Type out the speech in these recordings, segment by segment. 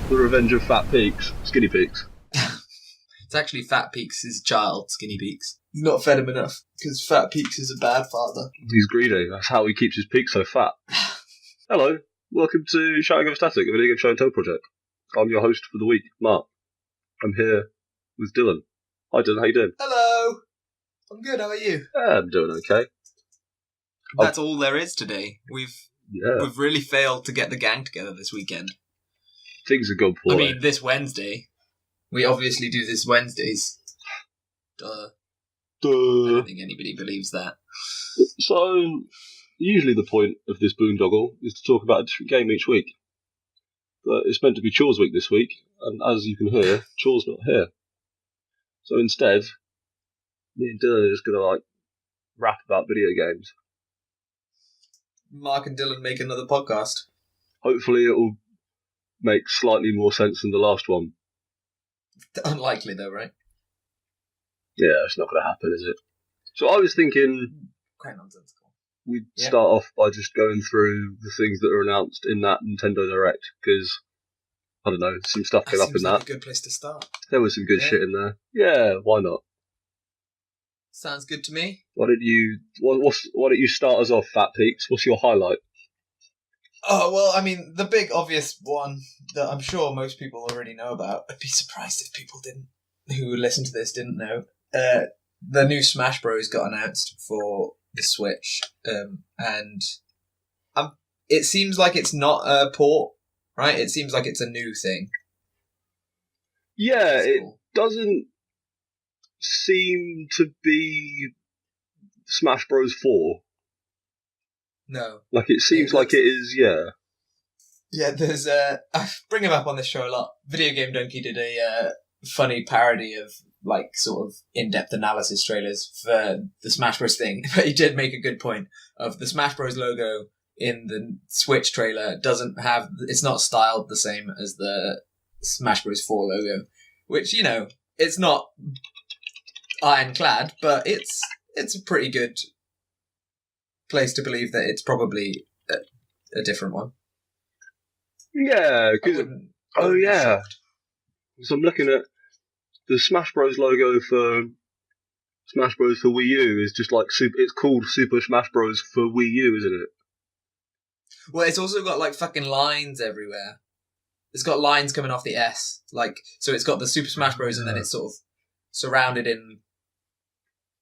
The Revenge of Fat Peaks, Skinny Peaks. It's actually Fat Peaks' child, Skinny Peaks. He's not fed him enough, because Fat Peaks is a bad father. He's greedy. That's how he keeps his peaks so fat. Hello, welcome to Shouting Over Static, a video game show and tell project. I'm your host for the week, Mark. I'm here with Dylan. Hi Dylan, how you doing? Hello! I'm good, how are you? I'm doing okay. That's all there is today. We've really failed to get the gang together this weekend. Things are gone poorly. I mean, this Wednesday. We obviously do this Wednesdays. Duh. I don't think anybody believes that. So, usually the point of this boondoggle is to talk about a different game each week. But it's meant to be Chores Week this week, and as you can hear, Chores not here. So instead, me and Dylan are just going to rap about video games. Mark and Dylan make another podcast. Hopefully it'll make slightly more sense than the last one. Unlikely though, right? Yeah, it's not going to happen, is it? So I was thinking quite nonsensical. We'd start off by just going through the things that are announced in that Nintendo Direct, because, I don't know, some stuff came up in that. A good place to start. There was some good shit in there. Yeah, why not? Sounds good to me. Why don't you start us off, Fat Peaks? What's your highlight? Oh, well, I mean, the big obvious one that I'm sure most people already know about. I'd be surprised if people who listen to this didn't know. The new Smash Bros. Got announced for the Switch, and it seems like it's not a port, right? It seems like it's a new thing. Yeah, it doesn't seem to be Smash Bros. 4. No. Like, it seems like it is, yeah. Yeah, there's I bring him up on this show a lot. Video Game Donkey did a funny parody of, sort of in-depth analysis trailers for the Smash Bros. Thing. But he did make a good point of the Smash Bros. Logo in the Switch trailer it's not styled the same as the Smash Bros. 4 logo. Which, it's not ironclad, but it's a pretty good place to believe that it's probably a different one. Yeah, because so I'm looking at the Smash Bros. Logo for Smash Bros. For Wii U is just it's called Super Smash Bros. For Wii U, isn't it? Well, it's also got fucking lines everywhere. It's got lines coming off the S, so it's got the Super Smash Bros. And then it's sort of surrounded in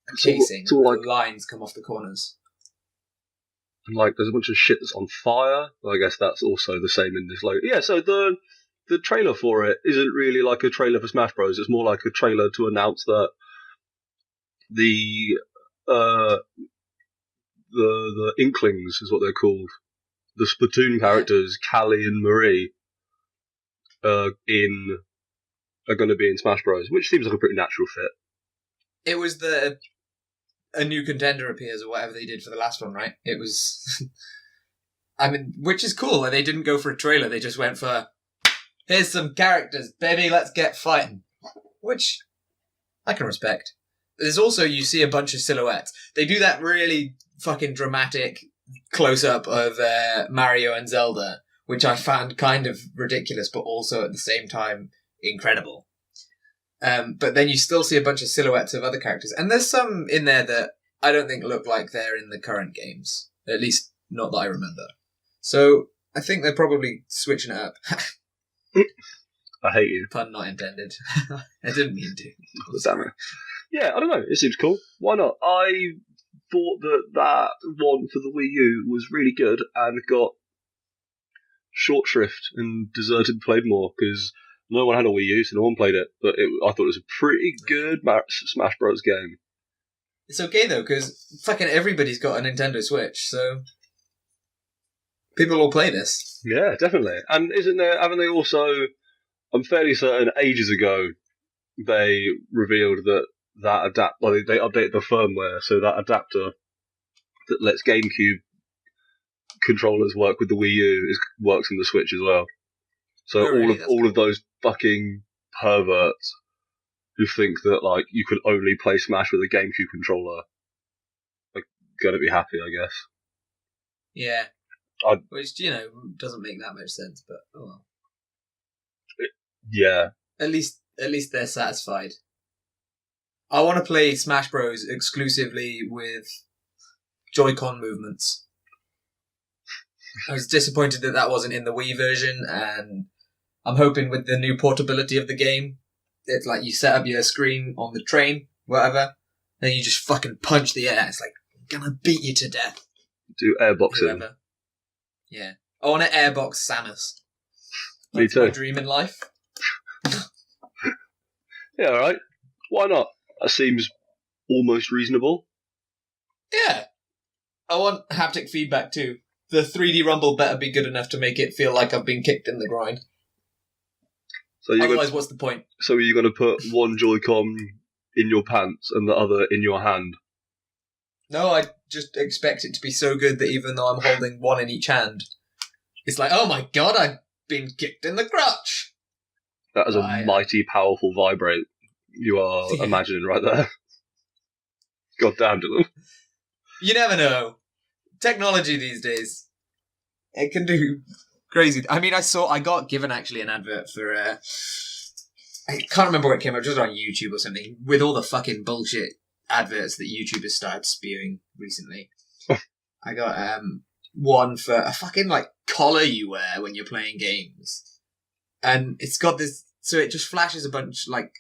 a casing. So lines come off the corners. And there's a bunch of shit that's on fire. I guess that's also the same in this logo. Yeah, so the trailer for it isn't really like a trailer for Smash Bros. It's more like a trailer to announce that the Inklings is what they're called. The Splatoon characters, Callie and Marie, are going to be in Smash Bros., which seems like a pretty natural fit. It was a new contender appears or whatever they did for the last one, right? It was, which is cool. And they didn't go for a trailer. They just went for, here's some characters, baby, let's get fighting. Which I can respect. There's also, you see a bunch of silhouettes. They do that really fucking dramatic close-up of Mario and Zelda, which I found kind of ridiculous, but also at the same time incredible. But then you still see a bunch of silhouettes of other characters. And there's some in there that I don't think look like they're in the current games. At least, not that I remember. So, I think they're probably switching it up. I hate you. Pun not intended. I didn't mean to. Damn it. Yeah, I don't know. It seems cool. Why not? I thought that one for the Wii U was really good and got short shrift and deserted played more because no one had a Wii U, so no one played it. But I thought it was a pretty good Smash Bros. Game. It's okay though, because fucking everybody's got a Nintendo Switch, so people will play this. Yeah, definitely. And haven't they also? I'm fairly certain ages ago they revealed that they updated the firmware, so that adapter that lets GameCube controllers work with the Wii U works on the Switch as well. So all of those fucking perverts who think that you could only play Smash with a GameCube controller are gonna be happy, I guess. Yeah. Which doesn't make that much sense, but oh well. Yeah. At least they're satisfied. I want to play Smash Bros. Exclusively with Joy-Con movements. I was disappointed that wasn't in the Wii version, and I'm hoping with the new portability of the game, it's like you set up your screen on the train, whatever, then you just fucking punch the air. It's like, I'm gonna beat you to death. Do airboxing. Whoever. Yeah. I want to airbox Samus. Me That's too. my dream in life. Yeah, alright. Why not? That seems almost reasonable. Yeah. I want haptic feedback too. The 3D Rumble better be good enough to make it feel like I've been kicked in the groin. So you're Otherwise, what's the point? So you're going to put one Joy-Con in your pants and the other in your hand? No, I just expect it to be so good that even though I'm holding one in each hand, it's like, oh my god, I've been kicked in the crotch. That is a mighty, powerful vibrate you are imagining right there. God damn, Dylan. You never know. Technology these days, it can do crazy. I mean, I got given actually an advert for, I can't remember where it came up, just on YouTube or something, with all the fucking bullshit adverts that YouTube has started spewing recently. I got one for a fucking like collar you wear when you're playing games, and it's got this. So it just flashes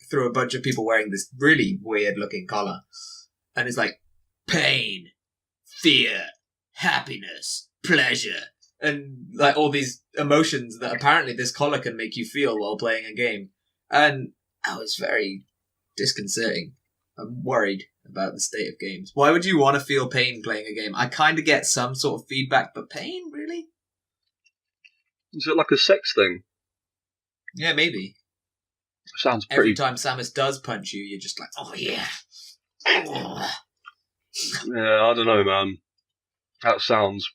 through a bunch of people wearing this really weird looking collar, and it's like pain, fear, happiness, pleasure, and like all these emotions that apparently this collar can make you feel while playing a game. And that was very disconcerting. I'm worried about the state of games. Why would you want to feel pain playing a game? I kind of get some sort of feedback, but pain, really? Is it like a sex thing? Yeah, maybe. Sounds pretty... Every time Samus does punch you, you're just like, oh yeah. Oh. Yeah, I don't know, man. That sounds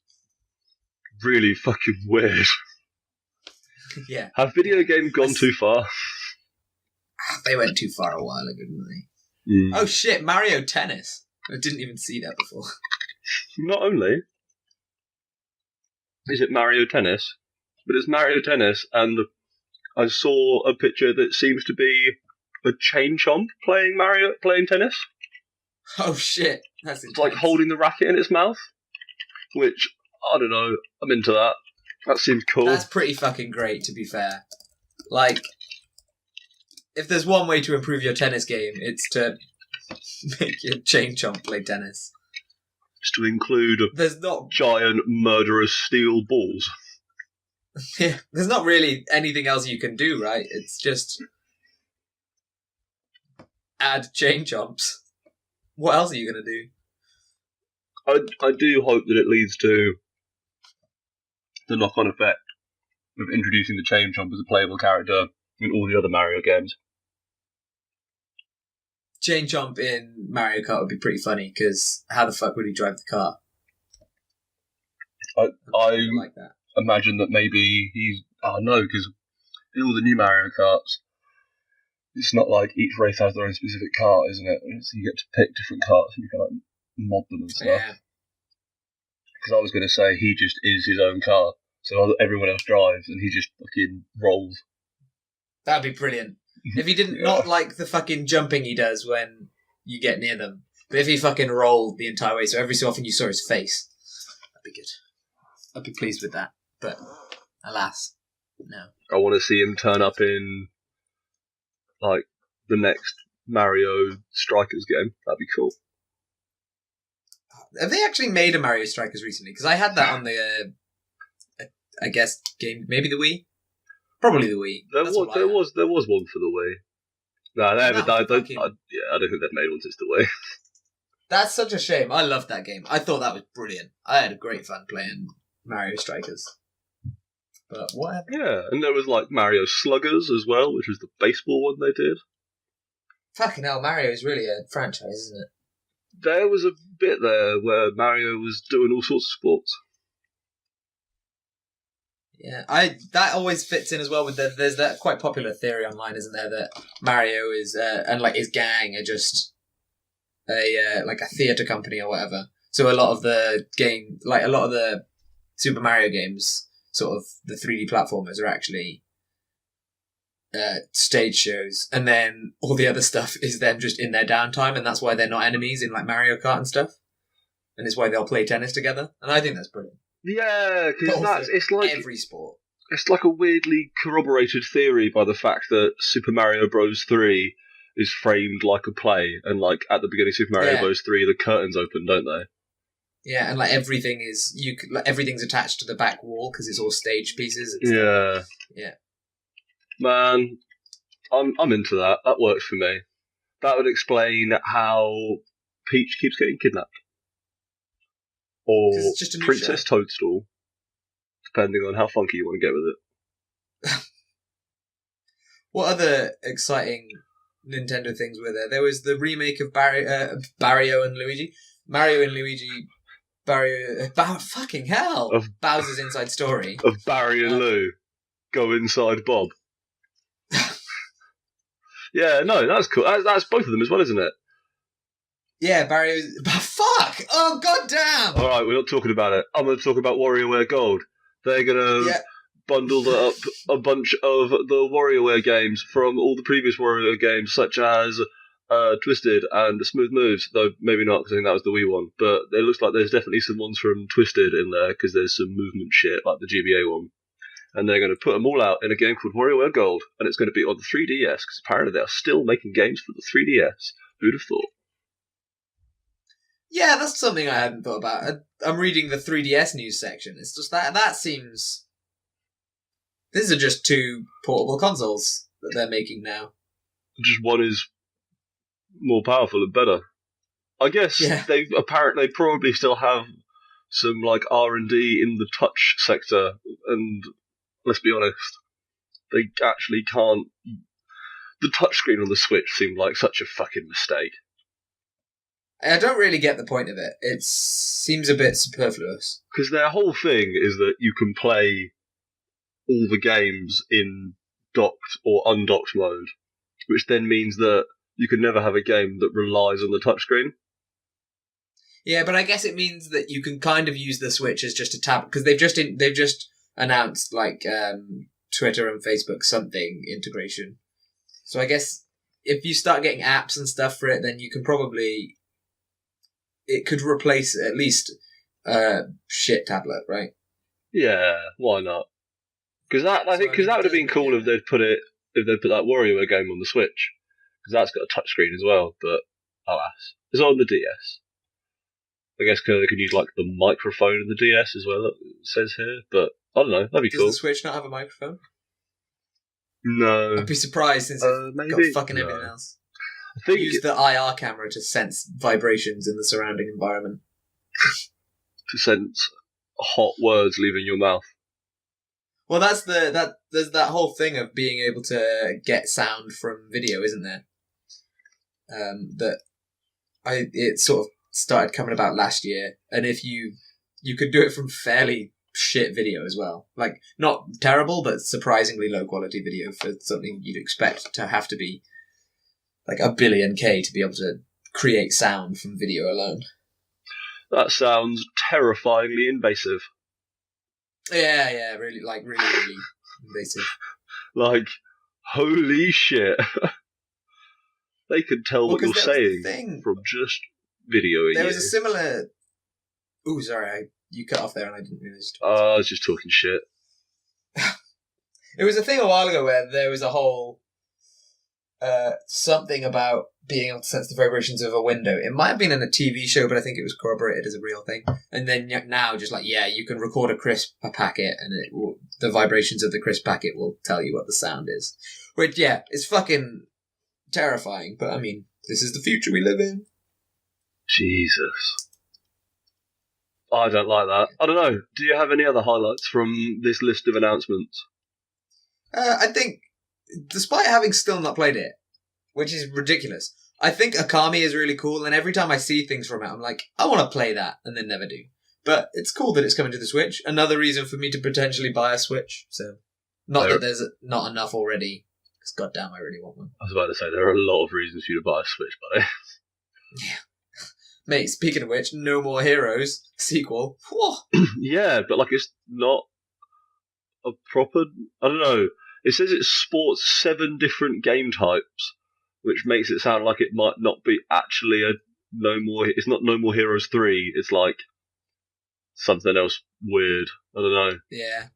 really fucking weird. Yeah. Have video games gone too far? They went too far a while ago, didn't they? Mm. Oh shit, Mario Tennis. I didn't even see that before. Not only is it Mario Tennis, but it's Mario Tennis, and I saw a picture that seems to be a chain chomp playing tennis. Oh shit, that's intense. It's like holding the racket in its mouth, which, I don't know, I'm into that. That seems cool. That's pretty fucking great, to be fair. Like, if there's one way to improve your tennis game, it's to make your chain chomp play tennis. Just to include there's not giant murderous steel balls. Yeah, there's not really anything else you can do, right? It's just add chain chomps. What else are you going to do? I do hope that it leads to the knock-on effect of introducing the chain chomp as a playable character in all the other Mario games. Chain chomp in Mario Kart would be pretty funny, because how the fuck would he drive the car? I like that. Imagine that maybe he's... Oh no, because in all the new Mario Karts, it's not like each race has their own specific kart, isn't it? So you get to pick different karts and you can like mod them and stuff. Yeah. Because I was going to say he just is his own car, so everyone else drives and he just fucking rolls. That'd be brilliant. If he didn't, not like the fucking jumping he does when you get near them, but if he fucking rolled the entire way, so every so often you saw his face, that'd be good. I'd be pleased with that, but alas, no. I want to see him turn up in like the next Mario Strikers game. That'd be cool. Have they actually made a Mario Strikers recently? Because I had that on the, I guess, game, maybe the Wii? Probably the Wii. There was one for the Wii. No, they haven't. I don't think they've made one since the Wii. That's such a shame. I loved that game. I thought that was brilliant. I had a great fun playing Mario Strikers. But whatever. Yeah, and there was like Mario Sluggers as well, which was the baseball one they did. Fucking hell, Mario is really a franchise, isn't it? There was a bit there where Mario was doing all sorts of sports. Yeah, that always fits in as well with there's that quite popular theory online, isn't there, that Mario is and like his gang are just a like a theatre company or whatever. So a lot of the Super Mario games, sort of the 3D platformers, are actually stage shows, and then all the other stuff is them just in their downtime, and that's why they're not enemies in like Mario Kart and stuff, and it's why they'll play tennis together, and I think that's brilliant. Yeah, because it's like every sport. It's like a weirdly corroborated theory by the fact that Super Mario Bros. 3 is framed like a play, and like at the beginning of Super Mario Bros. 3, the curtains open, don't they? Yeah, and like everything is everything's attached to the back wall because it's all stage pieces. Yeah. Man, I'm into that. That works for me. That would explain how Peach keeps getting kidnapped, or it's just a new Princess show. Toadstool, depending on how funky you want to get with it. What other exciting Nintendo things were there? There was the remake of Mario and Luigi. Fucking hell! Of Bowser's Inside Story. Of Barry and Lou. Go inside Bob. Yeah, no, that's cool. That's both of them as well, isn't it? Yeah, Barry. Fuck! Oh, goddamn! All right, we're not talking about it. I'm going to talk about WarioWare Gold. They're going to bundle up a bunch of the WarioWare games from all the previous WarioWare games, such as Twisted and Smooth Moves, though maybe not, because I think that was the Wii one. But it looks like there's definitely some ones from Twisted in there, because there's some movement shit, like the GBA one. And they're going to put them all out in a game called WarioWare Gold, and it's going to be on the 3DS, because apparently they are still making games for the 3DS. Who'd have thought? Yeah, that's something I hadn't thought about. I'm reading the 3DS news section. It's just that seems... These are just two portable consoles that they're making now. Just one is more powerful and better. I guess they probably still have some like R&D in the touch sector, and let's be honest, they actually can't. The touchscreen on the Switch seemed like such a fucking mistake. I don't really get the point of it. It seems a bit superfluous. Because their whole thing is that you can play all the games in docked or undocked mode, which then means that you can never have a game that relies on the touchscreen. Yeah, but I guess it means that you can kind of use the Switch as just a tablet, because they've just announced like Twitter and Facebook something integration. So I guess if you start getting apps and stuff for it, then you can probably... It could replace at least a shit tablet, right? Yeah, why not? Because that would have been cool if they'd put that WarioWare game on the Switch, because that's got a touchscreen as well. But alas, it's on the DS. I guess they could use like the microphone in the DS as well. It says here, but I don't know. That'd be cool. Does the Switch not have a microphone? No. I'd be surprised since it's got fucking everything else. I think use the IR camera to sense vibrations in the surrounding environment. To sense hot words leaving your mouth. Well, there's that whole thing of being able to get sound from video, isn't there? It sort of started coming about last year, and if you could do it from fairly shit video as well, like not terrible but surprisingly low quality video for something you'd expect to have to be like a billion K to be able to create sound from video alone. That sounds terrifyingly invasive. Yeah, really invasive. Like, holy shit. They could tell what you're saying from just videoing There was a similar... Ooh, sorry, you cut off there and I didn't realise. I was just talking shit. It was a thing a while ago where there was a whole... something about being able to sense the vibrations of a window. It might have been in a TV show, but I think it was corroborated as a real thing. And then now, just like, you can record a crisp packet, and the vibrations of the crisp packet will tell you what the sound is. Which, it's fucking terrifying. But I mean, this is the future we live in. Jesus. I don't like that. I don't know. Do you have any other highlights from this list of announcements? I think, despite having still not played it, which is ridiculous, I think Okami is really cool, and every time I see things from it, I'm like, I want to play that, and then never do. But it's cool that it's coming to the Switch. Another reason for me to potentially buy a Switch. So, not that there's not enough already, because goddamn, I really want one. I was about to say, there are a lot of reasons for you to buy a Switch, buddy. Yeah. Mate, speaking of which, No More Heroes sequel. Yeah, but like it's not a proper... I don't know. It says it sports 7 different game types, which makes it sound like it might not be actually a No More. It's not No More Heroes 3. It's like something else weird. I don't know. Yeah.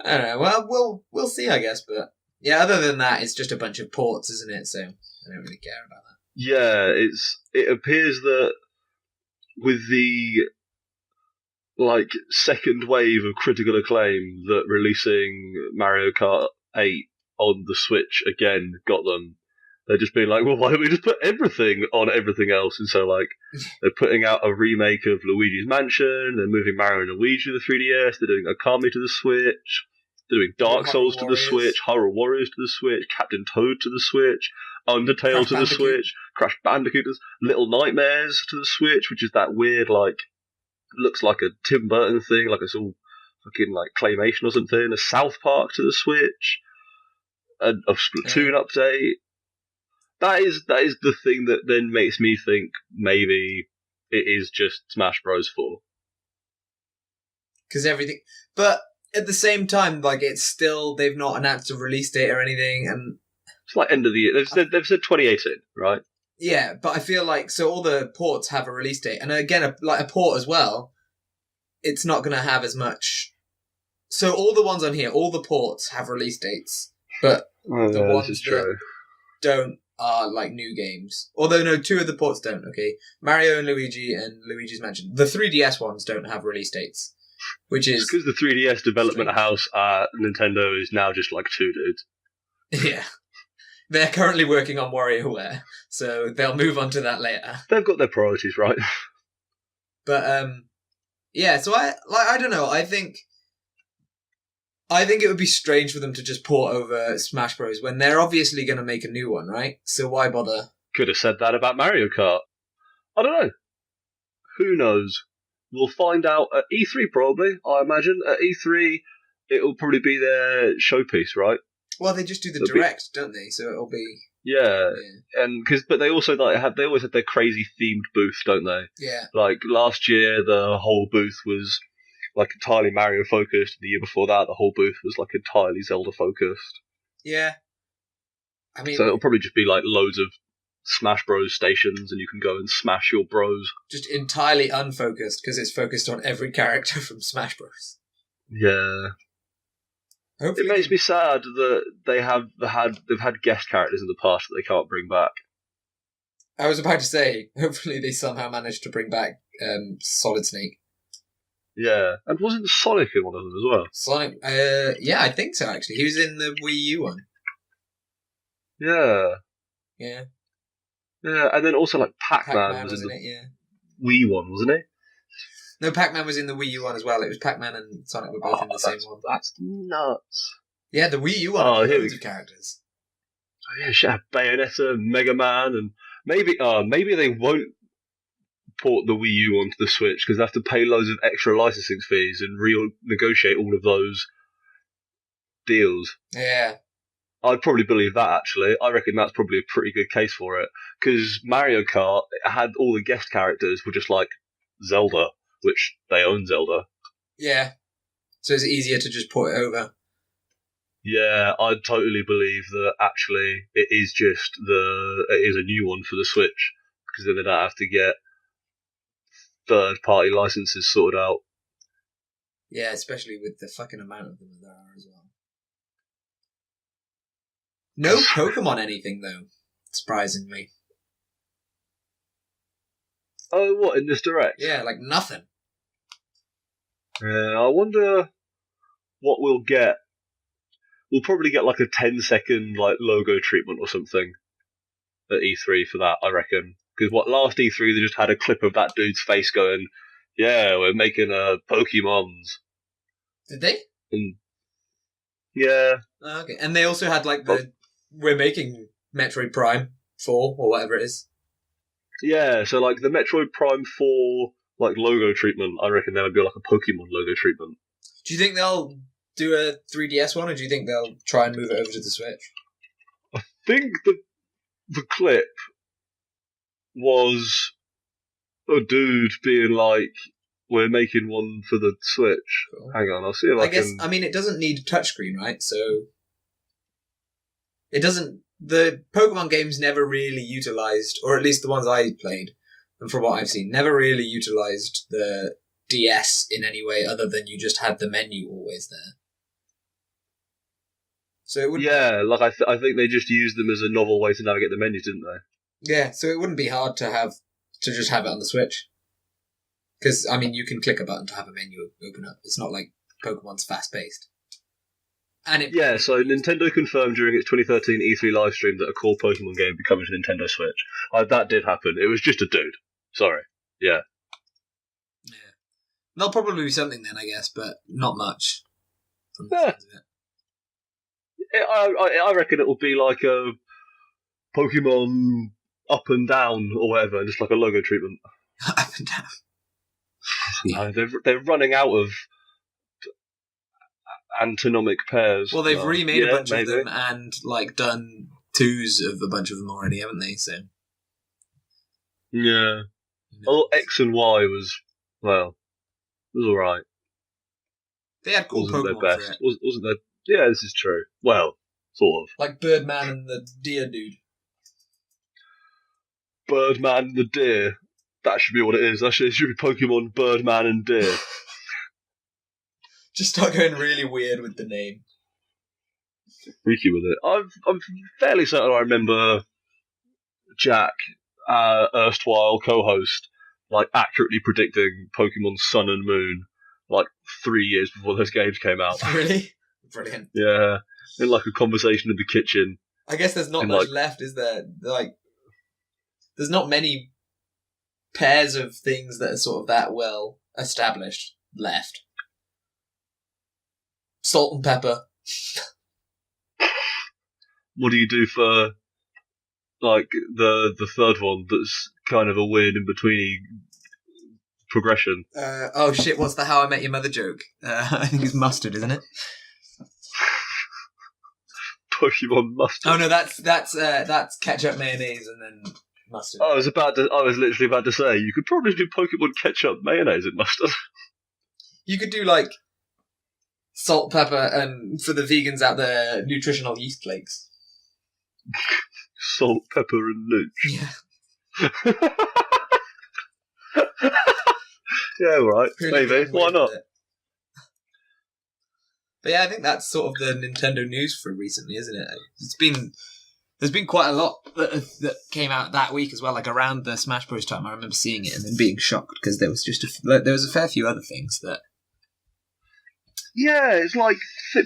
I don't know. Well, we'll see, I guess. But yeah, other than that, it's just a bunch of ports, isn't it? So I don't really care about that. Yeah, it appears that with the second wave of critical acclaim that releasing Mario Kart 8 on the Switch again got them. They're just being like, well, why don't we just put everything on everything else? And so, they're putting out a remake of Luigi's Mansion, they're moving Mario and Luigi to the 3DS, they're doing Okami to the Switch, they're doing Dark Souls to the Switch, Hyrule Warriors to the Switch, Captain Toad to the Switch, Undertale to the Switch, Crash Bandicoot, Little Nightmares to the Switch, which is that weird, looks like a Tim Burton thing, like it's all fucking claymation or something, a South Park to the Switch, a Splatoon update. That is the thing that then makes me think maybe it is just Smash Bros. 4. Because everything, but at the same time, it's still, they've not announced a release date or anything, and it's end of the year. They've said 2018, right? Yeah, but I feel so all the ports have a release date, and again, a port as well. It's not going to have as much. So all the ones on here, all the ports have release dates, but the ones that don't are new games. Although no, 2 of the ports don't. Okay, Mario and Luigi and Luigi's Mansion. The 3DS ones don't have release dates, which is because the 3DS development house at Nintendo is now just 2 dudes. Yeah, they're currently working on WarioWare, so they'll move on to that later. They've got their priorities right. But yeah. So I don't know. I think it would be strange for them to just port over Smash Bros. When they're obviously going to make a new one, right? So why bother? Could have said that about Mario Kart. I don't know. Who knows? We'll find out at E3 probably, I imagine. At E3, it'll probably be their showpiece, right? Well, they just do the direct, don't they? So it'll be... Yeah. And but they also they always have their crazy themed booth, don't they? Yeah. Last year, the whole booth was entirely Mario focused. The year before that, the whole booth was entirely Zelda focused. Yeah. I mean, so it'll probably just be loads of Smash Bros stations, and you can go and smash your bros. Just entirely unfocused because it's focused on every character from Smash Bros. Yeah. Hopefully it makes me sad that they've had guest characters in the past that they can't bring back. I was about to say, hopefully they somehow managed to bring back Solid Snake. Yeah, and wasn't Sonic in one of them as well? Sonic, yeah, I think so. Actually, he was in the Wii U one. Yeah. Yeah. Yeah, and then also Pac-Man was in the Wii one, wasn't he? No, Pac-Man was in the Wii U one as well. It was Pac-Man and Sonic were both in the same one. That's nuts. Yeah, the Wii U one had loads of characters. Oh yeah, shit, Bayonetta, Mega Man, and maybe they won't port the Wii U onto the Switch because they have to pay loads of extra licensing fees and renegotiate all of those deals. Yeah. I'd probably believe that, actually. I reckon that's probably a pretty good case for it. Because Mario Kart had all the guest characters were just Zelda, which they own Zelda. Yeah. So it's easier to just port it over. Yeah, I'd totally believe that actually it is a new one for the Switch. Because then they don't have to get third-party licenses sorted out. Yeah, especially with the fucking amount of them there are as well. No Pokemon anything, though, surprisingly. Oh, what, in this Direct? Yeah, nothing. I wonder what we'll get. We'll probably get a 10-second logo treatment or something at E3 for that, I reckon. Because last E3 they just had a clip of that dude's face going, "Yeah, we're making Pokemons." Did they? And yeah. Oh, okay, and they also had we're making Metroid Prime 4 or whatever it is. Yeah, so the Metroid Prime 4 logo treatment, I reckon there'll be a Pokemon logo treatment. Do you think they'll do a 3DS one, or do you think they'll try and move it over to the Switch? I think the clip was a dude being we're making one for the Switch. Cool. Hang on, I'll see if I guess, can... I mean, it doesn't need a touchscreen, right? So... It doesn't. The Pokemon games never really utilized, or at least the ones I played, and from what I've seen, never really utilized the DS in any way other than you just had the menu always there. So it would. Yeah, like I think they just used them as a novel way to navigate the menu, didn't they? Yeah, so it wouldn't be hard to just have it on the Switch. Because, I mean, you can click a button to have a menu open up. It's not like Pokemon's fast-paced. And Yeah, so Nintendo confirmed during its 2013 E3 livestream that a core Pokemon game would be coming to Nintendo Switch. That did happen. It was just a dude. Sorry. Yeah. Yeah. There'll probably be something then, I guess, but not much. From the Yeah. sounds of it. I reckon it will be like a Pokemon up and down or whatever, just like a logo treatment. Up and down. No, they're running out of antinomic pairs. Well, they've remade a bunch maybe. of them and like done twos of a bunch of them already, haven't they? So Yeah. Oh, X and Y was, well, it was alright. they had cool Wasn't Pokemon their for best. it, Wasn't their... Yeah, this is true. Well, sort of. like Birdman and the Deer Dude. Birdman and the Deer. That should be what it is. It should be Pokemon Birdman and Deer. Just start going really weird with the name. Freaky with it. I'm fairly certain I remember Jack, erstwhile co-host, like accurately predicting Pokemon Sun and Moon like 3 years before those games came out. Really? Brilliant. Yeah, in like a conversation in the kitchen. I guess there's not And, much like- left, is there? Like, there's not many pairs of things that are sort of that well established left. Salt and pepper. What do you do for like the third one that's kind of a weird in between progression? Oh shit! What's the How I Met Your Mother joke? I think it's mustard, isn't it? Pokemon mustard. Oh no, that's ketchup, mayonnaise, and then mustard. I was literally about to say you could probably do Pokemon ketchup mayonnaise and mustard. You could do like salt, pepper, and for the vegans out there, nutritional yeast flakes. Salt, pepper, and nooch. Yeah. Yeah, right. Really Maybe. getting Why weird not? with it. But yeah, I think that's sort of the Nintendo news for recently, isn't it? There's been quite a lot that came out that week as well, like around the Smash Bros. Time. I remember seeing it and then being shocked because there was there was a fair few other things that. Yeah, it's like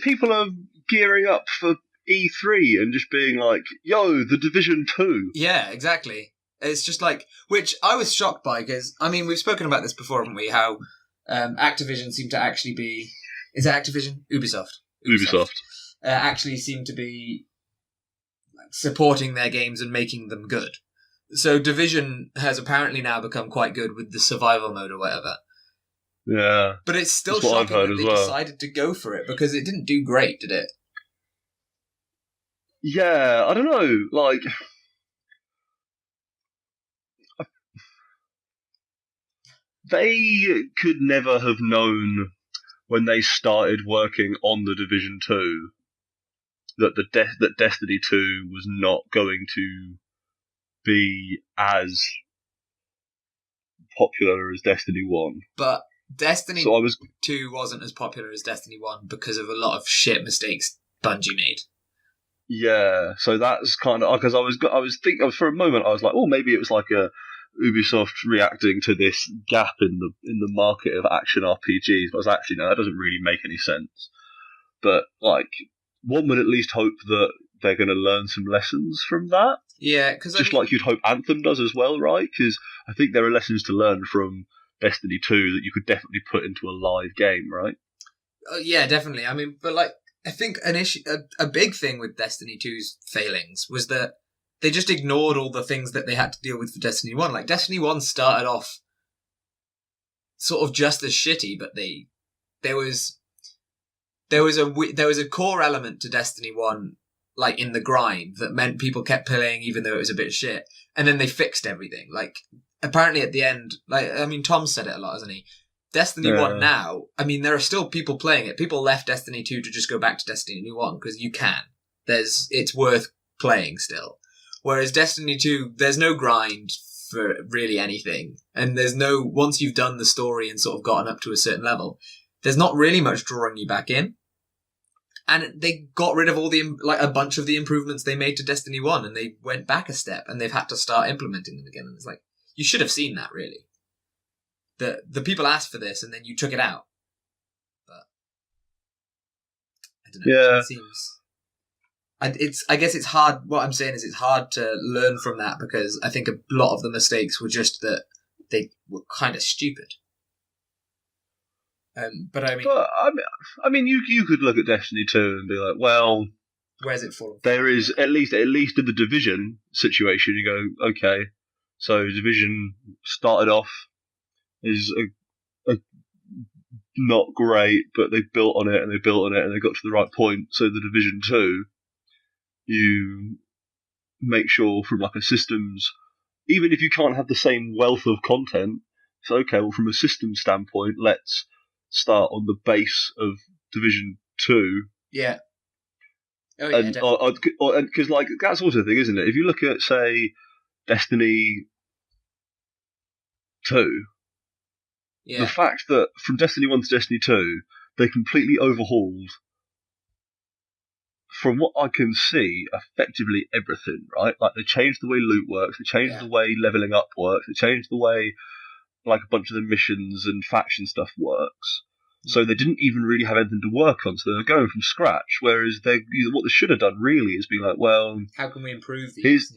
people are gearing up for E3 and just being like, "Yo, the Division 2." Yeah, exactly. It's just like, which I was shocked by because, I mean, we've spoken about this before, haven't we? How Activision seemed to actually be... Is it Activision? Ubisoft. Actually seem to be supporting their games and making them good. So Division has apparently now become quite good with the survival mode or whatever. Yeah. But it's still That's what I've shocking heard that as they well. decided to go for it because it didn't do great, did it? Yeah, I don't know. Like, they could never have known when they started working on the Division 2 that that Destiny 2 was not going to be as popular as Destiny 1. But Destiny So I was 2 wasn't as popular as Destiny 1 because of a lot of shit mistakes Bungie made. Yeah, so that's kind of because I was thinking for a moment I was like, oh, maybe it was like a Ubisoft reacting to this gap in the market of action RPGs. But I was actually no, that doesn't really make any sense. But like, one would at least hope that they're going to learn some lessons from that, Yeah, because just like you'd hope Anthem does as well, right? Because I think there are lessons to learn from Destiny 2 that you could definitely put into a live game, right? yeah, definitely. I mean, but like, I think a big thing with Destiny 2's failings was that they just ignored all the things that they had to deal with for Destiny 1. Like, Destiny 1 started off sort of just as shitty, but there was a core element to Destiny 1, like in the grind, that meant people kept playing even though it was a bit shit. And then they fixed everything. Like, apparently at the end, like, I mean, Tom said it a lot, hasn't he? Destiny 1 now, I mean, there are still people playing it. People left Destiny 2 to just go back to Destiny 1 because you can. It's worth playing still. Whereas Destiny 2, there's no grind for really anything. And there's no, once you've done the story and sort of gotten up to a certain level, there's not really much drawing you back in. And they got rid of all a bunch of the improvements they made to Destiny 1, and they went back a step, and they've had to start implementing them again. And it's like, you should have seen that, really. The people asked for this, and then you took it out. But I don't know. Yeah. It seems. I guess it's hard. What I'm saying is it's hard to learn from that, because I think a lot of the mistakes were just that they were kind of stupid. But I mean, you could look at Destiny 2 and be like, well, where's it fallen? There is at least in the Division situation, you go, okay, so Division started off is a not great, but they built on it and they got to the right point. So the Division 2, you make sure from like a systems, even if you can't have the same wealth of content, it's okay. Well, from a systems standpoint, let's start on the base of Division 2. Yeah. Oh yeah, and because like that's also the thing, isn't it? If you look at say Destiny 2, the fact that from Destiny 1 to Destiny 2 they completely overhauled, from what I can see, effectively everything. Right, like they changed the way loot works, they changed the way leveling up works, they changed the way like a bunch of the missions and faction stuff works. So they didn't even really have anything to work on, so they were going from scratch. Whereas what they should have done really is be like, well, how can we improve these?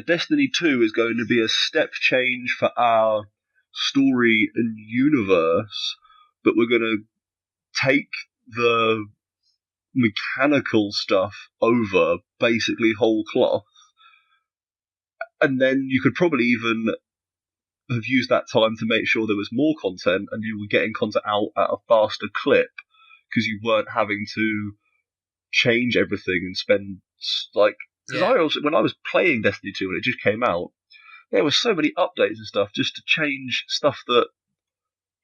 Destiny 2 is going to be a step change for our story and universe, but we're going to take the mechanical stuff over basically whole cloth. And then you could probably even have used that time to make sure there was more content and you were getting content out at a faster clip, because you weren't having to change everything and spend like. Because when I was playing Destiny 2 when it just came out, there were so many updates and stuff just to change stuff that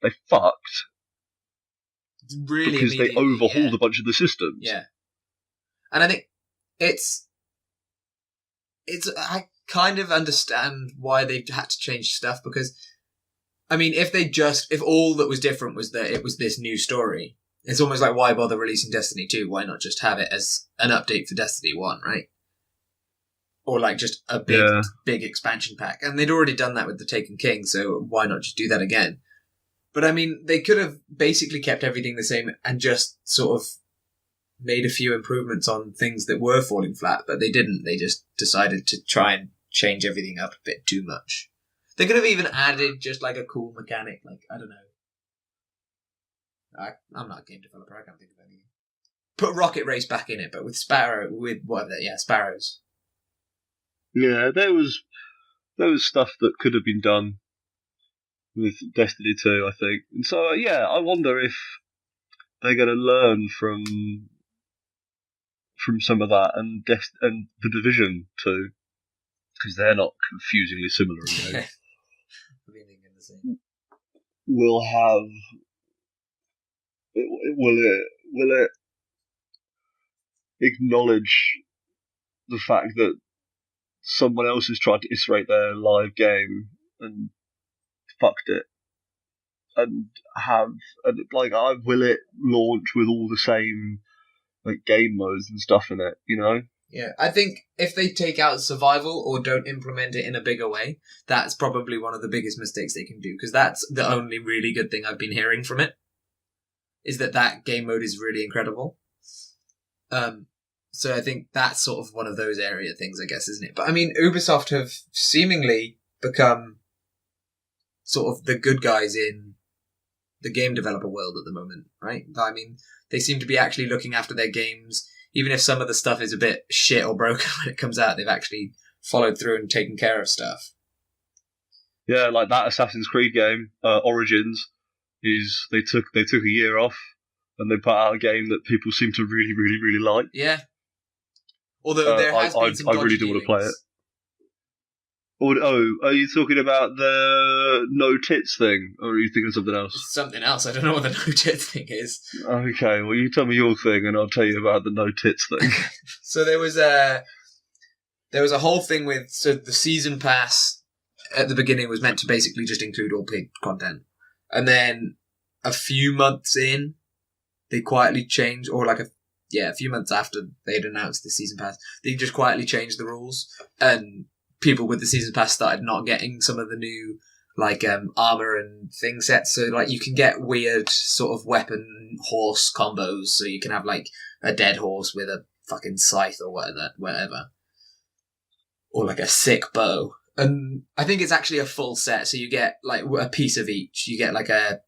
they fucked. Really, because they overhauled a bunch of the systems. Yeah, and I think I kind of understand why they've had to change stuff, because I mean, if all that was different was that it was this new story, it's almost like, why bother releasing Destiny 2? Why not just have it as an update for Destiny 1, right? Or like just a big expansion pack. And they'd already done that with the Taken King, so why not just do that again? But I mean, they could have basically kept everything the same and just sort of made a few improvements on things that were falling flat, but they didn't. They just decided to try and change everything up a bit too much. They could have even added just like a cool mechanic, like, I don't know. I'm not a game developer, I can't think of anything. Put Rocket Race back in it, but with Sparrows. Yeah, there was stuff that could have been done with Destiny 2, I think. And so, I wonder if they're going to learn from some of that and the Division 2, because they're not confusingly similar again. Will it acknowledge the fact that someone else has tried to iterate their live game and fucked it, and will it launch with all the same like game modes and stuff in it, you know? Yeah, I think if they take out survival or don't implement it in a bigger way, that's probably one of the biggest mistakes they can do, because that's the only really good thing I've been hearing from it, is that game mode is really incredible. So I think that's sort of one of those area things, I guess, isn't it? But I mean, Ubisoft have seemingly become sort of the good guys in the game developer world at the moment, right? I mean, they seem to be actually looking after their games. Even if some of the stuff is a bit shit or broken when it comes out, they've actually followed through and taken care of stuff. Yeah, like that Assassin's Creed game, Origins, they took a year off and they put out a game that people seem to really, really, really like. Yeah. Although there has been some I really do want to play it. Are you talking about the no tits thing, or are you thinking of something else? Something else. I don't know what the no tits thing is. Okay, well, you tell me your thing, and I'll tell you about the no tits thing. So there was a whole thing with the season pass at the beginning was meant to basically just include all pig content, and then a few months in, they quietly changed, or like a few months after they'd announced the season pass, they just quietly changed the rules, and people with the season pass started not getting some of the new armor and thing sets. So like you can get weird sort of weapon horse combos. So you can have like a dead horse with a fucking scythe or whatever, or like a sick bow. And I think it's actually a full set. So you get like a piece of each. You get like a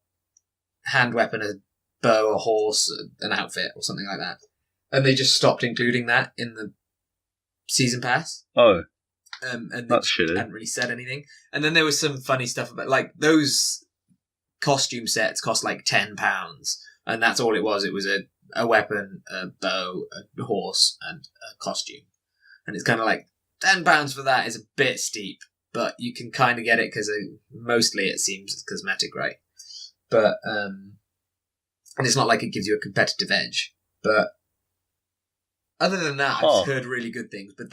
hand weapon, a bow, a horse, an outfit, or something like that. And they just stopped including that in the season pass. Oh. And they That's shitty. hadn't really said anything. And then there was some funny stuff about like those costume sets cost like £10, and that's all it was. It was a weapon, a bow, a horse, and a costume. And it's kind of like £10 for that is a bit steep, but you can kind of get it because mostly it seems cosmetic, right? But and it's not like it gives you a competitive edge, but. Other than that, I've heard really good things. But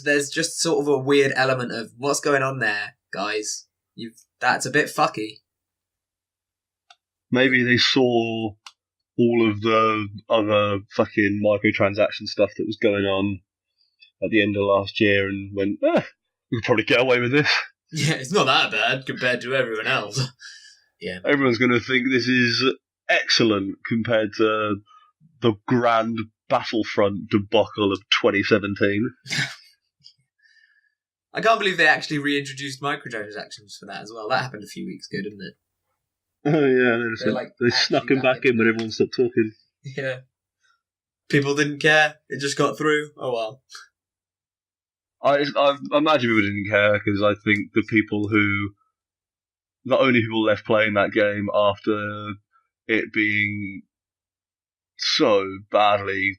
there's just sort of a weird element of what's going on there, guys. That's a bit fucky. Maybe they saw all of the other fucking microtransaction stuff that was going on at the end of last year and went, we could probably get away with this. Yeah, it's not that bad compared to everyone else. Yeah. Everyone's going to think this is excellent compared to the grand Battlefront debacle of 2017. I can't believe they actually reintroduced microtransactions for that as well. That happened a few weeks ago, didn't it? Oh yeah, they snuck him back in when everyone stopped talking. Yeah. People didn't care. It just got through. Oh well. I imagine people didn't care because I think the only people left playing that game after it being so badly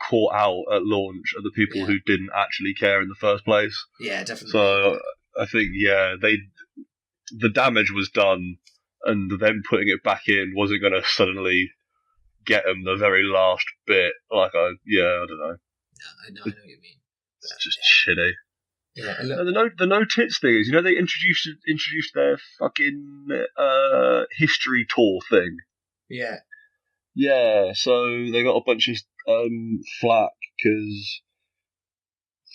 caught out at launch are the people who didn't actually care in the first place. Yeah, definitely. So I think the damage was done, and them putting it back in wasn't going to suddenly get them the very last bit. I don't know. Yeah, I know what you mean. It's just shitty. Yeah, the no tits thing is, they introduced their fucking history tour thing. Yeah. Yeah, so they got a bunch of flack because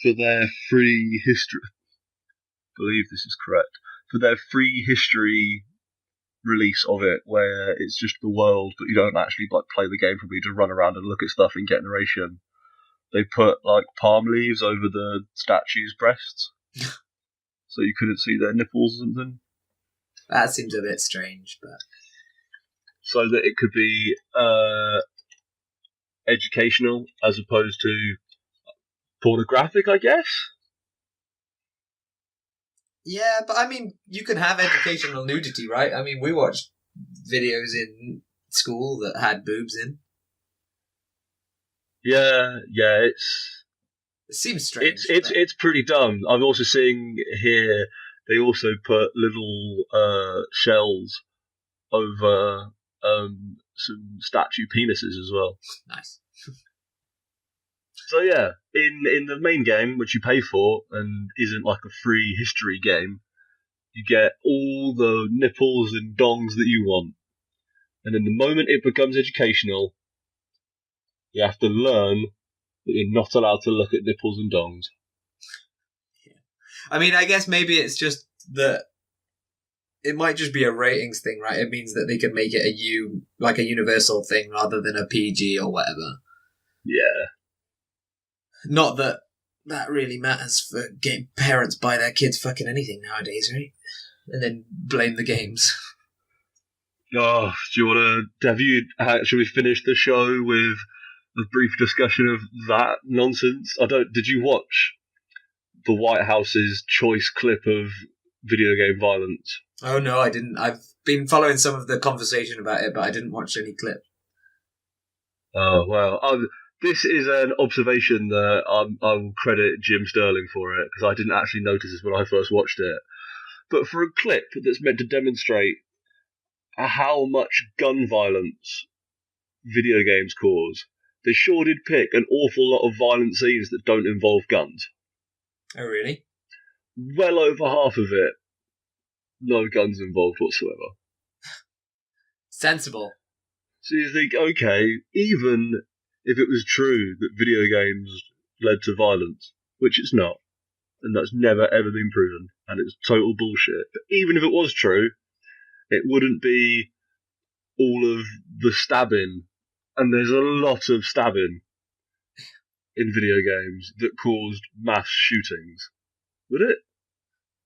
for their free history, I believe this is correct, for their free history release of it, where it's just the world, but you don't actually play the game properly, just run around and look at stuff and get narration. They put palm leaves over the statues' breasts, so you couldn't see their nipples or something. That seems a bit strange, but. So that it could be educational as opposed to pornographic, I guess? Yeah, but I mean, you can have educational nudity, right? I mean, we watched videos in school that had boobs in. Yeah, it seems strange. It's pretty dumb. I'm also seeing here they also put little shells over some statue penises as well. Nice. So yeah, in the main game, which you pay for and isn't like a free history game, you get all the nipples and dongs that you want. And then the moment it becomes educational, you have to learn that you're not allowed to look at nipples and dongs. Yeah. I mean, I guess maybe it's just that it might just be a ratings thing, right? It means that they can make it a universal thing rather than a PG or whatever. Yeah. Not that really matters for getting parents buy their kids fucking anything nowadays, right? And then blame the games. Oh, do you want to... Have you actually finished the show with a brief discussion of that nonsense? Did you watch the White House's choice clip of video game violence? Oh, no, I didn't. I've been following some of the conversation about it, but I didn't watch any clip. Oh, well, This is an observation that I will credit Jim Sterling for it, because I didn't actually notice this when I first watched it. But for a clip that's meant to demonstrate how much gun violence video games cause, they sure did pick an awful lot of violent scenes that don't involve guns. Oh, really? Well over half of it, no guns involved whatsoever. Sensible. So you think, okay, even if it was true that video games led to violence, which it's not, and that's never ever been proven, and it's total bullshit, but even if it was true, it wouldn't be all of the stabbing, and there's a lot of stabbing in video games that caused mass shootings, would it?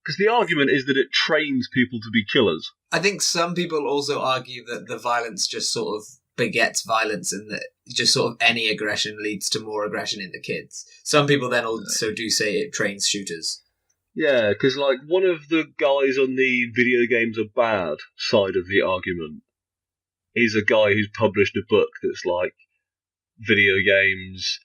Because the argument is that it trains people to be killers. I think some people also argue that the violence just sort of begets violence, and that just sort of any aggression leads to more aggression in the kids. Some people then also do say it trains shooters. Yeah, because like one of the guys on the video games are bad side of the argument is a guy who's published a book that's like video games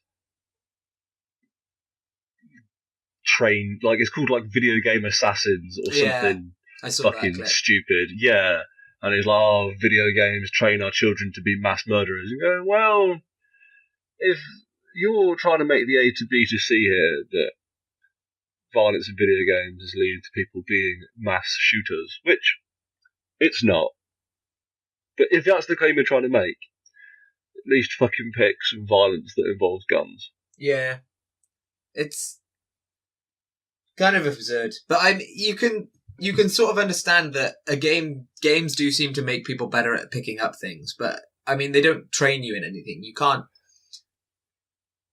train, like it's called like Video Game Assassins or something. I saw fucking that clip. stupid. Yeah. And it's like, oh, video games train our children to be mass murderers. And go, well, if you're trying to make the A to B to C here, that violence in video games is leading to people being mass shooters, which it's not. But if that's the claim you're trying to make, at least fucking pick some violence that involves guns. Yeah. It's kind of absurd. But you can sort of understand that games do seem to make people better at picking up things, but I mean, they don't train you in anything. You can't,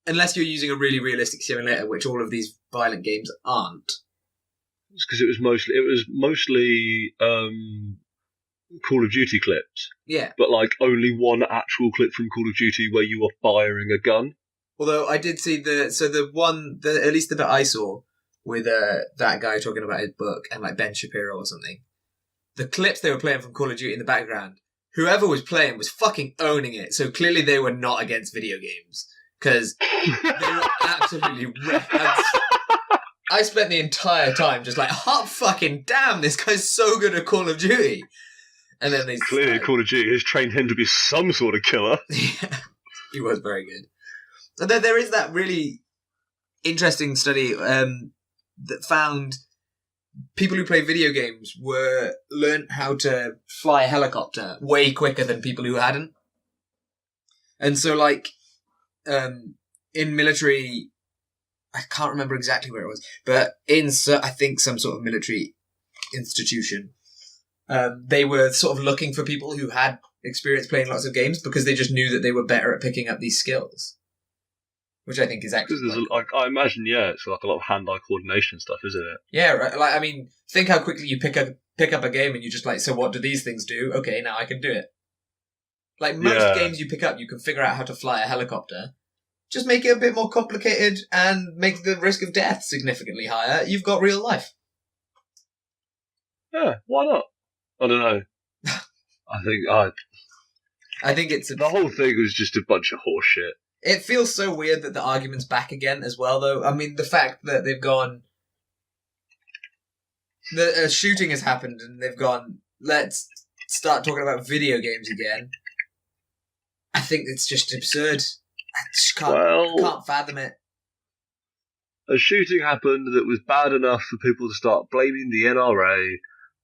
unless you're using a really realistic simulator, which all of these violent games aren't. It's because it was mostly Call of Duty clips. Yeah. But like only one actual clip from Call of Duty where you were firing a gun. Although I did see at least the bit I saw with that guy talking about his book and like Ben Shapiro or something. The clips they were playing from Call of Duty in the background, whoever was playing was fucking owning it. So clearly they were not against video games, because they were absolutely I spent the entire time just like, hot fucking damn, this guy's so good at Call of Duty. And then they clearly Call of Duty has trained him to be some sort of killer. Yeah, he was very good. And then there is that really interesting study that found people who play video games learned how to fly a helicopter way quicker than people who hadn't. And so, like, in military, I can't remember exactly where it was, but I think some sort of military institution, they were sort of looking for people who had experience playing lots of games because they just knew that they were better at picking up these skills. Which I think is actually I imagine, yeah, it's like a lot of hand-eye coordination stuff, isn't it? Yeah, right. Like, I mean, think how quickly you pick up a game and you just like, so what do these things do? Okay, now I can do it. Like most games you pick up, you can figure out how to fly a helicopter. Just make it a bit more complicated and make the risk of death significantly higher. You've got real life. Yeah, why not? I don't know. I think it's the whole thing was just a bunch of horse shit. It feels so weird that the argument's back again as well, though. I mean, the fact that they've gone... A shooting has happened and they've gone, let's start talking about video games again. I think it's just absurd. I just can't fathom it. A shooting happened that was bad enough for people to start blaming the NRA.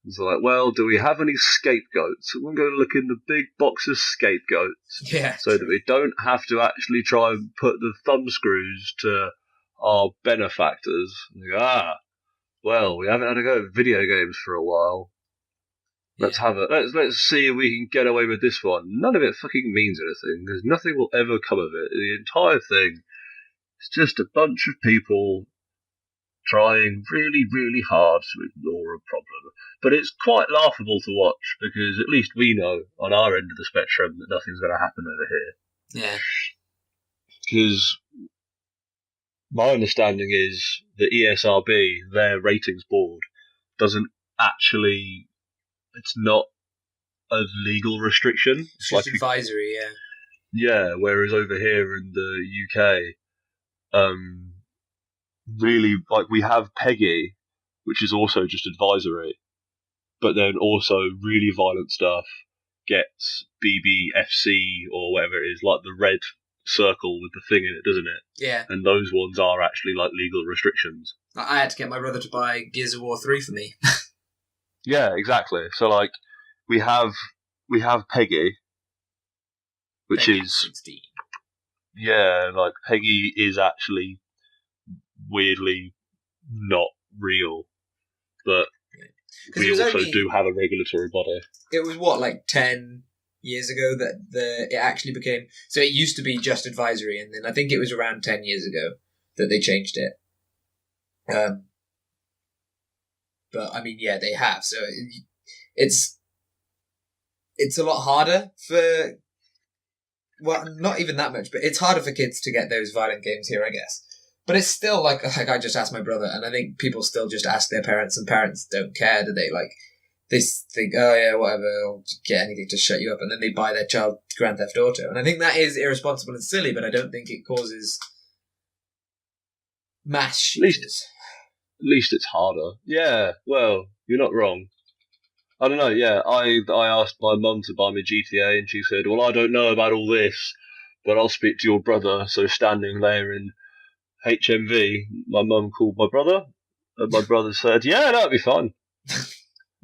It's like, well, do we have any scapegoats? We're going to go look in the big box of scapegoats. Yeah. So that we don't have to actually try and put the thumbscrews to our benefactors. And go, well, we haven't had to go with video games for a while. Let's have it. Let's see if we can get away with this one. None of it fucking means anything, because nothing will ever come of it. The entire thing is just a bunch of people trying really, really hard to ignore a problem. But it's quite laughable to watch, because at least we know, on our end of the spectrum, that nothing's going to happen over here. Yeah. Because my understanding is the ESRB, their ratings board, doesn't actually... It's not a legal restriction. It's just advisory, yeah. Yeah, whereas over here in the UK, really, like, we have Peggy, which is also just advisory, but then also really violent stuff gets BBFC or whatever it is, like the red circle with the thing in it, doesn't it? Yeah. And those ones are actually like legal restrictions. I had to get my brother to buy Gears of War 3 for me. Yeah, exactly. So like we have Peggy, which Peggy is 16. yeah, like Peggy is actually weirdly not real, but we also do have a regulatory body. It was what, like 10 years ago that it actually became. So it used to be just advisory, and then I think it was around 10 years ago that they changed it. But I mean, yeah, they have. So it's a lot harder for. Well, not even that much, but it's harder for kids to get those violent games here, I guess. But it's still like I just asked my brother, and I think people still just ask their parents, and parents don't care, do they? Like, they think, oh yeah, whatever, I'll get anything to shut you up, and then they buy their child Grand Theft Auto. And I think that is irresponsible and silly, but I don't think it causes mass shooters. At least it's harder. Yeah, well, you're not wrong. I don't know, yeah, I asked my mum to buy me GTA, and she said, well, I don't know about all this, but I'll speak to your brother. So standing there in HMV, my mum called my brother, and my brother said, yeah, that'll be fine.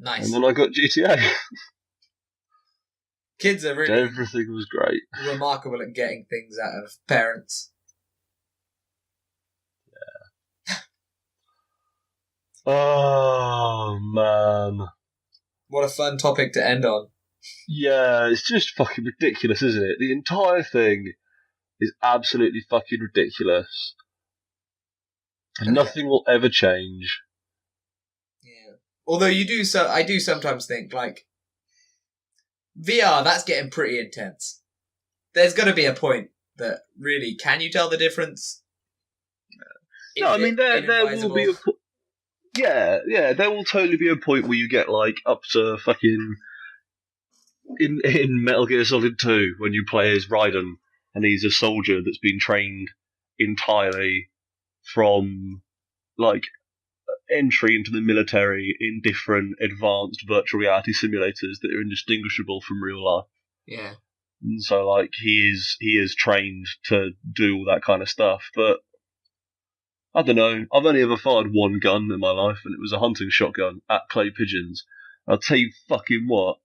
Nice. And then I got GTA. Kids are really... Everything was great. Remarkable at getting things out of parents. Yeah. Oh, man. What a fun topic to end on. Yeah, it's just fucking ridiculous, isn't it? The entire thing is absolutely fucking ridiculous. And nothing will ever change. Yeah. Although I do sometimes think, like, VR, that's getting pretty intense. There's got to be a point that really, can you tell the difference? No, I mean, there will be a point. Yeah, there will totally be a point where you get, like, up to fucking... In Metal Gear Solid 2, when you play as Raiden, and he's a soldier that's been trained entirely from, like, entry into the military in different advanced virtual reality simulators that are indistinguishable from real life. Yeah. And so, like, he is trained to do all that kind of stuff, but I don't know. I've only ever fired one gun in my life, and it was a hunting shotgun at clay pigeons. I'll tell you fucking what,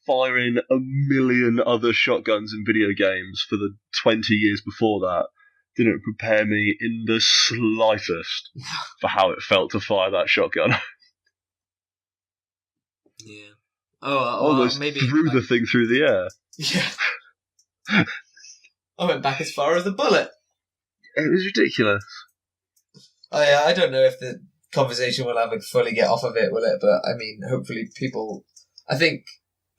firing a million other shotguns in video games for the 20 years before that didn't prepare me in the slightest for how it felt to fire that shotgun. Yeah. Oh, almost maybe threw the thing through the air. Yeah. I went back as far as the bullet. It was ridiculous. I don't know if the conversation will ever fully get off of it, will it? But I mean, hopefully people... I think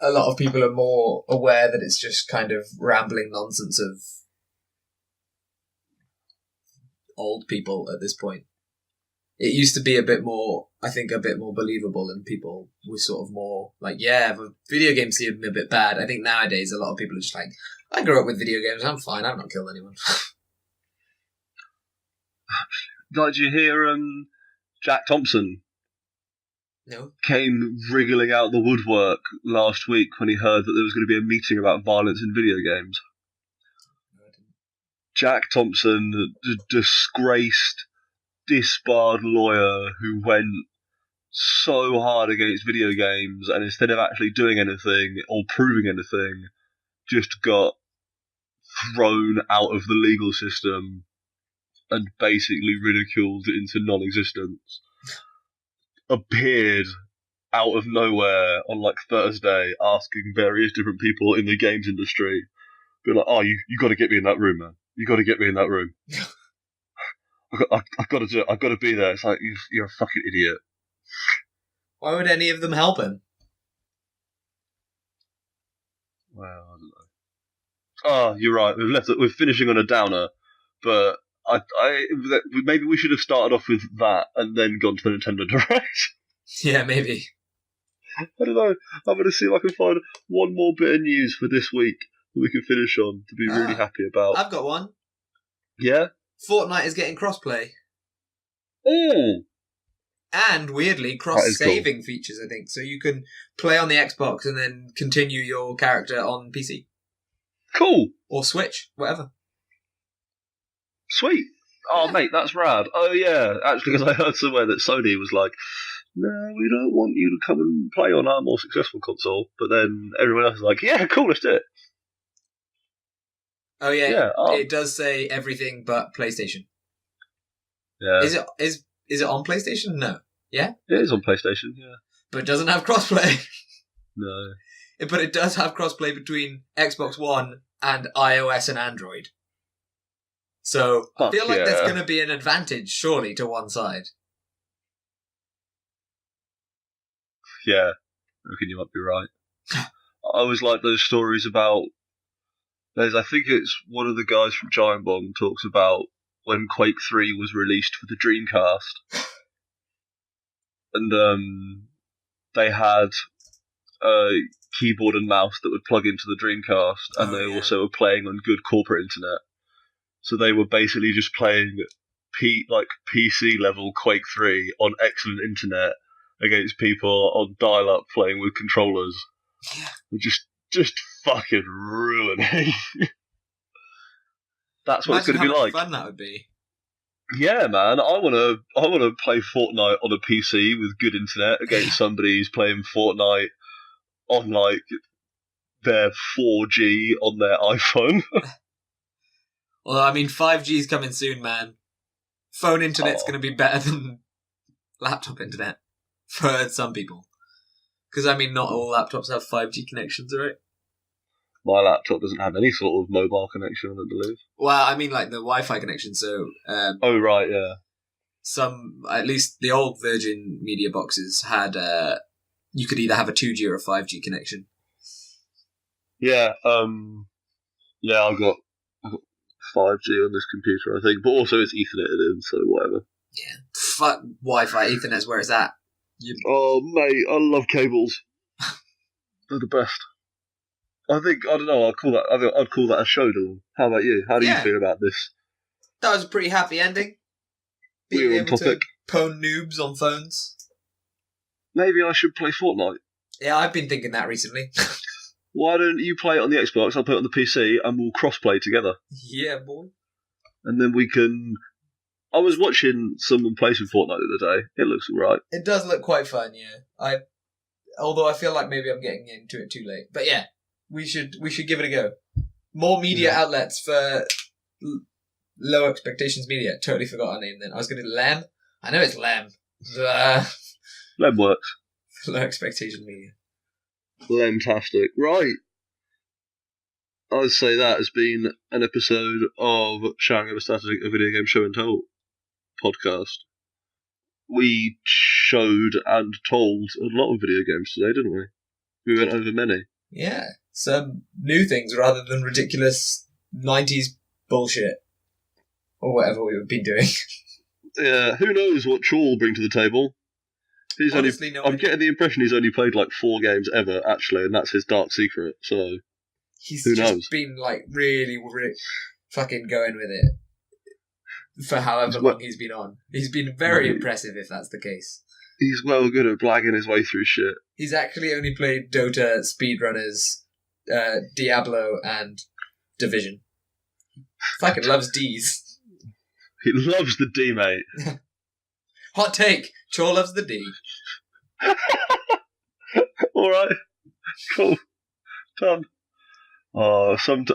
a lot of people are more aware that it's just kind of rambling nonsense of old people at this point. It used to be a bit more believable, and people were sort of more like, yeah, but video games seem a bit bad. I think nowadays a lot of people are just like, I grew up with video games, I'm fine, I've not killed anyone. Did you hear Jack Thompson? No. Came wriggling out the woodwork last week when he heard that there was going to be a meeting about violence in video games. No, I didn't. Jack Thompson, disgraced, disbarred lawyer who went so hard against video games, and instead of actually doing anything or proving anything, just got thrown out of the legal system and basically ridiculed into non-existence. Appeared out of nowhere on like Thursday asking various different people in the games industry, being like, oh, you got to get me in that room, man. You got to get me in that room. I've got to do it. I've got to be there. It's like, you're a fucking idiot. Why would any of them help him? Well, I don't know. Oh, you're right. We're finishing on a downer, but maybe we should have started off with that and then gone to the Nintendo Direct. Yeah, maybe. I don't know. I'm going to see if I can find one more bit of news for this week we can finish on to be really happy about. I've got one. Yeah? Fortnite is getting crossplay. Oh! And, weirdly, cross-saving features, I think. So you can play on the Xbox and then continue your character on PC. Cool! Or Switch, whatever. Sweet! Oh, mate, that's rad. Oh, yeah. Actually, because I heard somewhere that Sony was like, no, we don't want you to come and play on our more successful console. But then everyone else is like, yeah, cool, let's do it. Oh, yeah. It does say everything but PlayStation. Yeah. Is it on PlayStation? No. Yeah? It is on PlayStation, yeah. But it doesn't have crossplay. No. But it does have crossplay between Xbox One and iOS and Android. So I feel like there's going to be an advantage, surely, to one side. Yeah, I reckon you might be right. I always like those stories about... I think it's one of the guys from Giant Bomb talks about when Quake 3 was released for the Dreamcast. And they had a keyboard and mouse that would plug into the Dreamcast, and they also were playing on good corporate internet. So they were basically just playing PC level Quake 3 on excellent internet against people on dial-up playing with controllers. Yeah. Just fucking ruining. That's what it's going to be like. Imagine how much fun that would be. Yeah, man. I wanna play Fortnite on a PC with good internet against somebody who's playing Fortnite on like their 4G on their iPhone. Well, I mean, 5G's coming soon, man. Phone internet's going to be better than laptop internet for some people. Because, I mean, not all laptops have 5G connections, right? My laptop doesn't have any sort of mobile connection, I believe. Well, I mean, like the Wi-Fi connection, so... oh, right, yeah. At least the old Virgin Media boxes had... you could either have a 2G or a 5G connection. Yeah, I've got 5G on this computer, I think, but also it's Etherneted in, so whatever. Yeah, fuck Wi-Fi, Ethernet's where it's at. Oh, mate, I love cables. They're the best. I don't know, I'd call that a showdown. How about you? How do you feel about this? That was a pretty happy ending. Being able to pwn noobs on phones. Maybe I should play Fortnite. Yeah, I've been thinking that recently. Why don't you play it on the Xbox, I'll play it on the PC, and we'll cross-play together. Yeah, boy. And then we can... I was watching someone play some Fortnite the other day. It looks alright. It does look quite fun, yeah. Although I feel like maybe I'm getting into it too late. But yeah, we should give it a go. More media outlets for Low Expectations Media. Totally forgot our name then. I was going to Lem. I know it's Lem. Lem works. Low Expectations Media. Lemtastic. Right. I'd say that has been an episode of Shouting Over Static, a video game show and tell podcast. We showed and told a lot of video games today, didn't we? We went over many. Yeah, some new things rather than ridiculous 90s bullshit. Or whatever we've been doing. Yeah, who knows what Troll will bring to the table. Honestly, I'm getting the impression he's only played like 4 games ever, actually, and that's his dark secret, so... Who knows? Been like really fucking going with it for however long he's been on. He's been very impressive if that's the case. He's well good at blagging his way through shit. He's actually only played Dota, Speedrunners, Diablo, and Division. Fucking loves Ds. He loves the D, mate. Hot take. Chor loves the D. Alright. Cool. Done. At some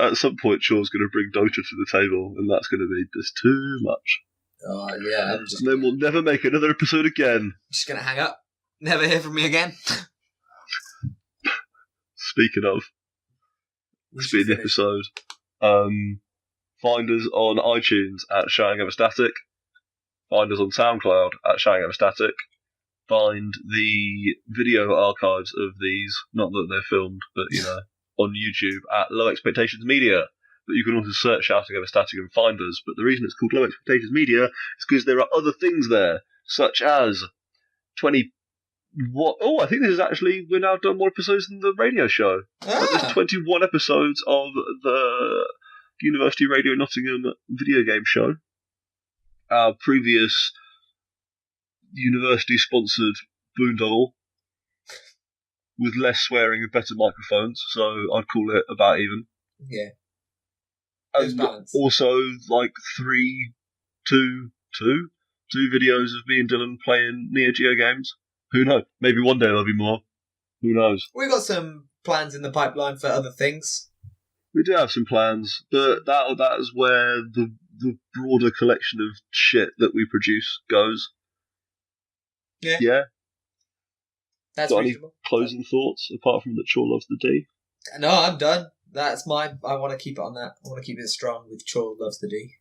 point, Chor's going to bring Dota to the table, and that's going to be just too much. Oh, yeah. And then we'll never make another episode again. Just going to hang up. Never hear from me again. Speaking of, it's been the episode. Find us on iTunes at Shouting Over Static. Find us on SoundCloud at Shouting Over Static. Find the video archives of these, not that they're filmed, but, on YouTube at Low Expectations Media. But you can also search Shouting Over Static and find us. But the reason it's called Low Expectations Media is because there are other things there, such as 20 what? Oh, I think this is actually we're now done more episodes than the radio show. There's 21 episodes of the University Radio Nottingham video game show. Our previous university-sponsored boondoggle with less swearing and better microphones, so I'd call it about even. Yeah. There's balance. Also, like two videos of me and Dylan playing Neo Geo games. Who knows? Maybe one day there'll be more. Who knows? We've got some plans in the pipeline for other things. We do have some plans, but that is where the broader collection of shit that we produce goes. Yeah. That's got reasonable. Any closing thoughts apart from that Chor loves the D? No, I'm done. That's I want to keep it on that. I want to keep it strong with Chor loves the D.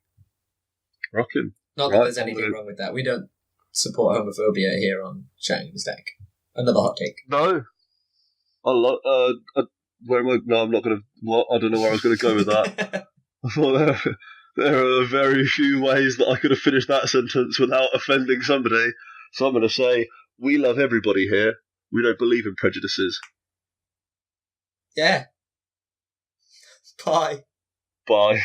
Rockin'. Not that there's anything wrong with that. We don't support homophobia here on Shouting the Stack. Another hot take. No. Where am I? No, I'm not going to... What? I don't know where I was going to go with that. I thought there are very few ways that I could have finished that sentence without offending somebody. So I'm going to say, we love everybody here. We don't believe in prejudices. Yeah. Bye. Bye.